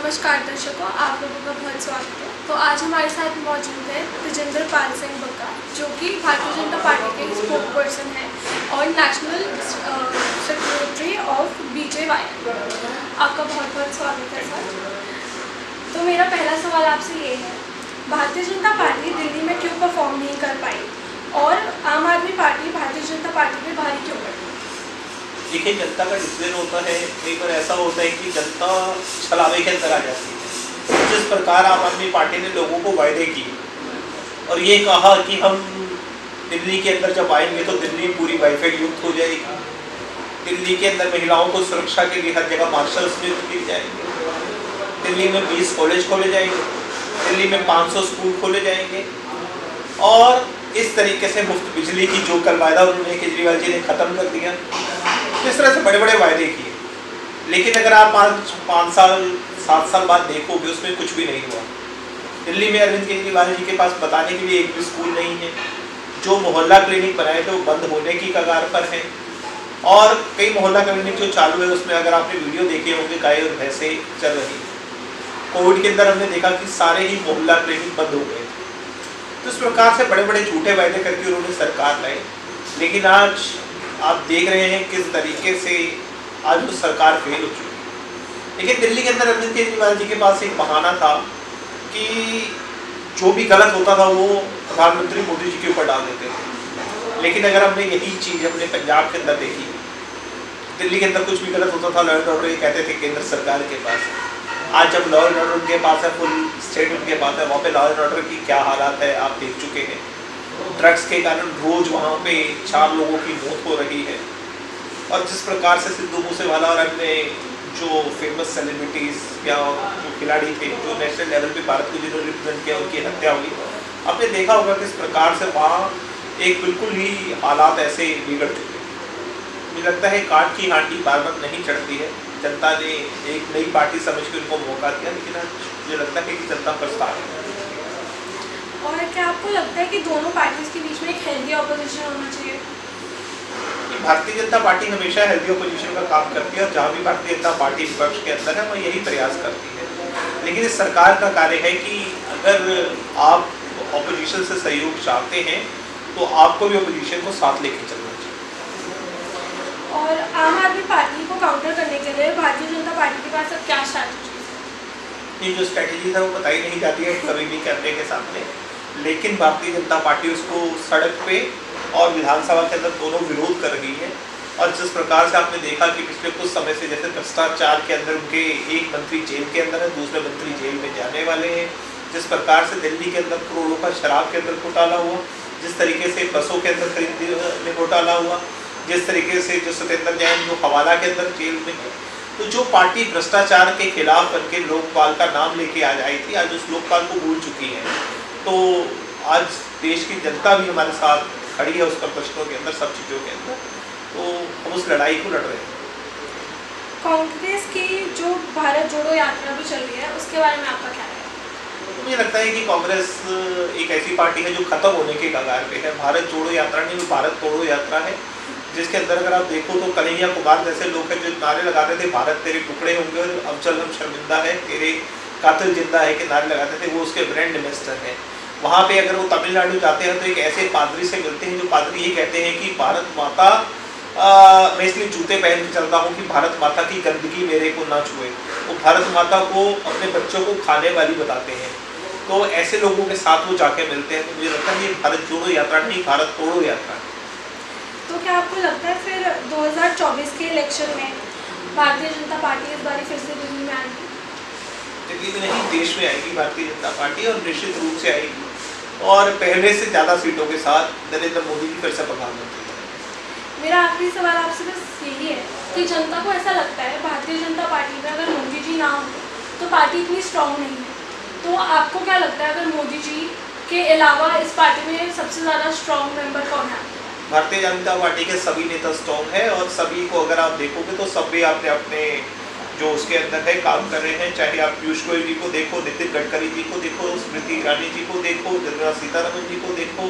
नमस्कार दर्शकों, आप लोगों का बहुत स्वागत है। तो आज हमारे साथ मौजूद है तेजिंदर पाल सिंह बग्गा, जो कि भारतीय जनता पार्टी के स्पोक पर्सन है और नेशनल सेक्रेटरी ऑफ BJY। आपका बहुत बहुत स्वागत है सर। तो मेरा पहला सवाल आपसे ये है, भारतीय जनता पार्टी दिल्ली में क्यों परफॉर्म नहीं कर पाई और आम आदमी पार्टी भारतीय जनता पार्टी में भारी क्यों पड़ी? देखिए, जनता का डिसीजन होता है। कई बार ऐसा होता है कि जनता छलावे के अंदर आ जाती है। जिस प्रकार आम आदमी पार्टी ने लोगों को वायदे किए और ये कहा कि हम दिल्ली के अंदर जब आएंगे तो दिल्ली पूरी वाईफाई युक्त हो जाएगी, दिल्ली के अंदर महिलाओं को सुरक्षा के लिए हर जगह मार्शल्स नियुक्त किए जाएंगे, दिल्ली में 20 कॉलेज खोले जाएंगे, दिल्ली में 500 स्कूल खोले जाएंगे और इस तरीके से मुफ्त बिजली की जो कल वायदा उन्होंने केजरीवाल जी ने ख़त्म कर दिया। तो इस तरह से बड़े बड़े वायदे किए, लेकिन अगर आप 5 साल 7 साल बाद देखोगे उसमें कुछ भी नहीं हुआ। दिल्ली में अरविंद केजरीवाल जी के पास बताने के लिए एक भी स्कूल नहीं है। जो मोहल्ला क्लिनिक बनाए थे वो बंद होने की कगार पर हैं और कई मोहल्ला क्लिनिक जो चालू है उसमें अगर आपने वीडियो देखे होंगे गाय और भैंसें चल रही है। कोविड के अंदर हमने देखा कि सारे ही मोहल्ला क्लिनिक बंद हो गए थे। तो इस प्रकार से बड़े बड़े झूठे वायदे करके उन्होंने सरकार लाई, लेकिन आज आप देख रहे हैं किस तरीके से आज वो सरकार फेल हो चुकी है। लेकिन दिल्ली के अंदर अरविंद केजरीवाल जी के पास एक बहाना था कि जो भी गलत होता था वो प्रधानमंत्री मोदी जी के ऊपर डाल देते थे। लेकिन अगर हमने यही चीज़ अपने पंजाब के अंदर देखी, दिल्ली के अंदर कुछ भी गलत होता था लॉ एंड ऑर्डर ये कहते थे केंद्र सरकार के पास। आज जब लॉ एंड ऑर्डर उनके पास है, फुल स्टेट उनके पास है, वहाँ पे लॉ एंड ऑर्डर की क्या हालात है आप देख चुके हैं। ड्रग्स के कारण रोज वहाँ पे 4 लोगों की मौत हो रही है और जिस प्रकार से सिद्धू मूसेवाला और अन्य जो फेमस सेलिब्रिटीज़ या जो खिलाड़ी थे जो नेशनल लेवल पे भारत को जिन्होंने रिप्रेजेंट किया उनकी हत्या हुई, आपने देखा होगा किस प्रकार से वहाँ एक बिल्कुल ही हालात ऐसे बिगड़ चुके हैं। मुझे लगता है काट की हांडी बार बार नहीं चढ़ती है। जनता ने एक नई पार्टी समझ के उनको मौका दिया, लेकिन आज मुझे लगता है कि जनता पछता है। और क्या आपको लगता है कि दोनों पार्टीज के बीच में एक हेल्दी ऑपोजिशन होना चाहिए? भारतीय जनता पार्टी हमेशा हेल्दी ऑपोजिशन का काम करती है और जहाँ भी भारतीय जनता पार्टी विपक्ष के अंदर है वो यही प्रयास करती है। लेकिन इस सरकार का कार्य है कि अगर आप ऑपोजिशन से सहयोग चाहते हैं तो आपको भी ऑपोजिशन को साथ लेके चलना चाहिए। और आम आदमी पार्टी को काउंटर करने के लिए भारतीय जनता पार्टी के पास अब क्या स्ट्रैटेजी है? ये जो स्ट्रैटेजी है वो बताई नहीं जाती है कभी भी कैमरे के सामने, लेकिन भारतीय जनता पार्टी उसको सड़क पे और विधानसभा के अंदर दोनों विरोध कर रही है। और जिस प्रकार से आपने देखा कि पिछले कुछ समय से जैसे भ्रष्टाचार के अंदर उनके एक मंत्री जेल के अंदर है, दूसरे मंत्री जेल में जाने वाले हैं, जिस प्रकार से दिल्ली के अंदर करोड़ों का शराब के अंदर घोटाला हुआ, जिस तरीके से बसों के अंदर खरीदने में घोटाला हुआ, जिस तरीके से जो सत्येंद्र जैन जो हवाला के अंदर जेल में है, तो जो पार्टी भ्रष्टाचार के खिलाफ बनके लोकपाल का नाम लेके आ जाई थी आज उस लोकपाल को भूल चुकी है। तो आज देश की जनता भी हमारे साथ खड़ी है उसका प्रश्नों के अंदर, सब चीज़ों के अंदर, तो हम उस लड़ाई को लड़ रहे हैं। कांग्रेस की जो भारत जोड़ो यात्रा भी चल रही है उसके बारे में आपका क्या है? तो मुझे लगता है कि कांग्रेस एक ऐसी पार्टी है जो खत्म होने के कगार पे है। भारत जोड़ो यात्रा नहीं, वो भारत तोड़ो यात्रा है, जिसके अंदर अगर आप देखो तो कन्हैया कुमार जैसे लोग हैं जो नारे लगाते थे भारत तेरे टुकड़े होंगे और अब चल हम शर्मिंदा है, तेरे कातिल जिंदा है के नारे लगाते थे, वो उसके ब्रांड एम्बेसडर हैं। वहाँ पे अगर वो तमिलनाडु जाते हैं तो एक ऐसे पादरी से मिलते हैं जो पादरी ये कहते हैं कि भारत माता मैं इसलिए जूते पहन के चलता हूँ कि भारत माता की गंदगी मेरे को ना छुए। वो भारत माता को अपने बच्चों को खाने वाली बताते हैं। तो ऐसे लोगों के साथ वो जाके मिलते हैं। तो मुझे लगता है ये भारत जोड़ो यात्रा नहीं, भारत तोड़ो यात्रा। तो क्या आपको लगता है फिर 2024 के इलेक्शन में भारतीय जनता पार्टी इस बार फिर से दिल्ली में आएगी? दिल्ली में नहीं, देश में आएगी भारतीय जनता पार्टी और निश्चित रूप से आएगी और पहले से ज़्यादा सीटों के साथ नरेंद्र मोदी जी फिर से प्रधानमंत्री। मेरा आखिरी सवाल आपसे बस यही है कि जनता को ऐसा लगता है भारतीय जनता पार्टी में अगर मोदी जी ना हो तो पार्टी इतनी स्ट्रांग नहीं है, तो आपको क्या लगता है अगर मोदी जी के अलावा इस पार्टी में सबसे ज़्यादा स्ट्रांग मेंबर कौन है? भारतीय जनता पार्टी के सभी नेता स्ट्रांग है और सभी को अगर आप देखोगे तो सभी अपने अपने जो उसके अंदर है काम कर रहे हैं। चाहे आप पीयूष गोयल जी को देखो, नितिन गडकरी जी को देखो, स्मृति ईरानी जी को देखो, निर्मला सीतारमण जी को देखो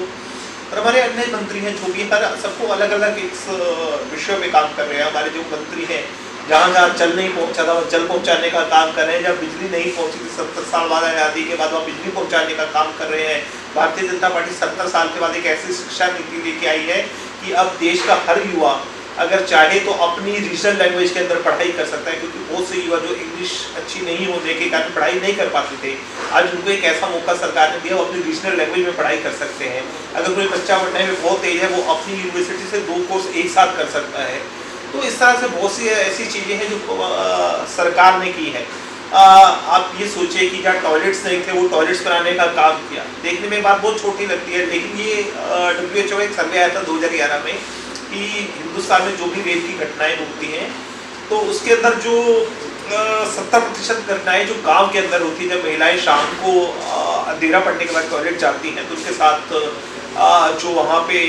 और हमारे अन्य मंत्री हैं जो भी हर सबको अलग अलग इस विषय में काम कर रहे हैं। हमारे जो मंत्री हैं जहाँ जहाँ जल नहीं पहुँचा था वहाँ जल पहुँचाने का काम कर रहे हैं, जहाँ बिजली नहीं पहुँची थी 70 साल बाद आज़ादी के बाद वहाँ बिजली पहुँचाने का काम कर रहे हैं। भारतीय जनता पार्टी 70 साल के बाद एक ऐसी शिक्षा नीति लेके आई है कि अब देश का हर युवा अगर चाहे तो अपनी रीजनल लैंग्वेज के अंदर पढ़ाई कर सकता है, क्योंकि बहुत से युवा जो इंग्लिश अच्छी नहीं होने के कारण पढ़ाई नहीं कर पाते थे, आज उनको एक ऐसा मौका सरकार ने दिया, वो अपनी रीजनल लैंग्वेज में पढ़ाई कर सकते हैं। अगर कोई बच्चा पढ़ने में बहुत तेज है वो अपनी यूनिवर्सिटी से 2 कोर्स एक साथ कर सकता है। तो इस तरह से बहुत सी ऐसी चीज़ें हैं जो सरकार ने की है। आप ये सोचिए कि जहाँ टॉयलेट्स नहीं थे वो टॉयलेट्स बनाने का काम किया। देखने में बात बहुत छोटी लगती है, लेकिन ये WHO एक सर्वे आया था 2011 में कि हिंदुस्तान में जो भी रेप की घटनाएं होती हैं तो उसके अंदर जो 70% घटनाएं जो गांव के अंदर होती है, जब महिलाएं शाम को अंधेरा पड़ने के बाद टॉयलेट जाती हैं तो उनके साथ जो वहाँ पे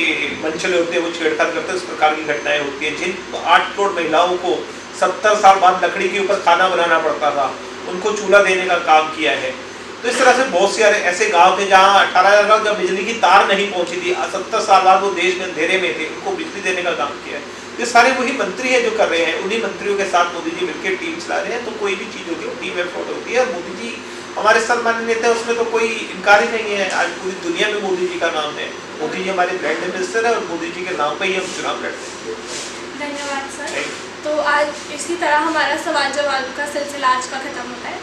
मनचले होते हैं वो छेड़छाड़ करते हैं, उस प्रकार की घटनाएं होती हैं। जिन 8 करोड़ महिलाओं को 70 साल बाद लकड़ी के ऊपर खाना बनाना पड़ता था, उनको चूल्हा देने का काम किया है। तो इस तरह से बहुत से ऐसे गांव थे जहाँ 18,000 गाँव जब बिजली की तार नहीं पहुंची थी, 70 साल बाद वो देश में अंधेरे में थे, उनको बिजली देने का काम किया है। ये सारे वही मंत्री हैं जो कर रहे हैं, उन्हीं मंत्रियों के साथ मोदी जी मिलकर टीम चला रहे हैं। तो कोई भी चीज़ होती है टीम एफर्ट होती है, और मोदी जी हमारे सम्मानित नेता है, उसमें तो कोई इनकार ही नहीं है। आज पूरी दुनिया में मोदी जी का नाम है, मोदी जी हमारे ब्रांड एम्बेसडर है और मोदी जी के नाम पर ही हम चुनाव लड़ते हैं। धन्यवाद सर। तो आज इसी तरह हमारा सवाल जवाब का सिलसिला आज का खत्म होता है।